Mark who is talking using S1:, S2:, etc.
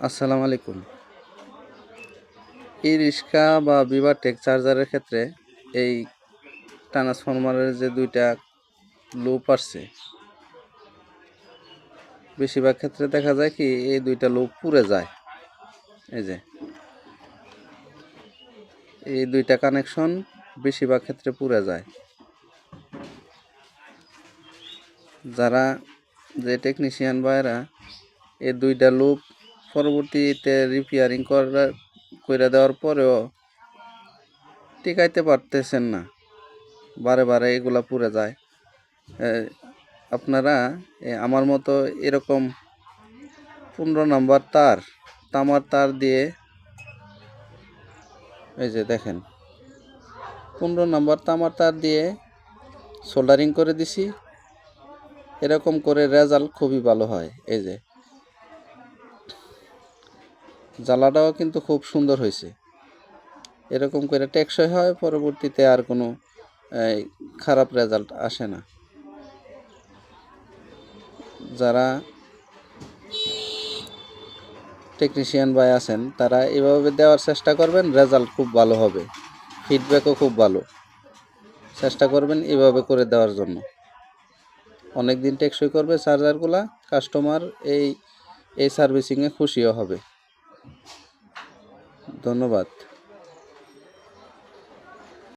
S1: আসসালামু আলাইকুম। ই রিক্সা বা বিভাটেক চার্জারের ক্ষেত্রে এই ট্রান্সফরমারের যে দুইটা লুপ আসছে, বেশিরভাগ ক্ষেত্রে দেখা যায় কি এই দুইটা লুপ পুড়ে যায়। এই দুইটা কানেকশন বেশিরভাগ ক্ষেত্রে পুড়ে যায়। যারা যে টেকনিশিয়ান ভাইরা এই দুইটা লুপ পরবর্তীতে রিপেয়ারিং করে দেওয়ার পরেও টিকাইতে পারতেছেন না, বারে বারে এগুলা পুড়ে যায়। আপনারা আমার মতো এরকম 15 নম্বর তামার তার দিয়ে এই যে দেখেন 15 নম্বর তামার তার দিয়ে সোল্ডারিং করে দিছি। এরকম করে রেজাল্ট খুবই ভালো হয়। এই যে জ্বালাটাও কিন্তু খুব সুন্দর হয়েছে। এরকম করে টেকসই হয়, পরবর্তীতে আর কোনো খারাপ রেজাল্ট আসে না। যারা টেকনিশিয়ান ভাই আছেন তারা এভাবে দেওয়ার চেষ্টা করবেন, রেজাল্ট খুব ভালো হবে, ফিডব্যাকও খুব ভালো। চেষ্টা করবেন এভাবে করে দেওয়ার জন্য, অনেক দিন টেকসই করবে চার্জারগুলা। কাস্টমার এই সার্ভিসিংয়ে খুশিও হবে। ধন্যবাদ।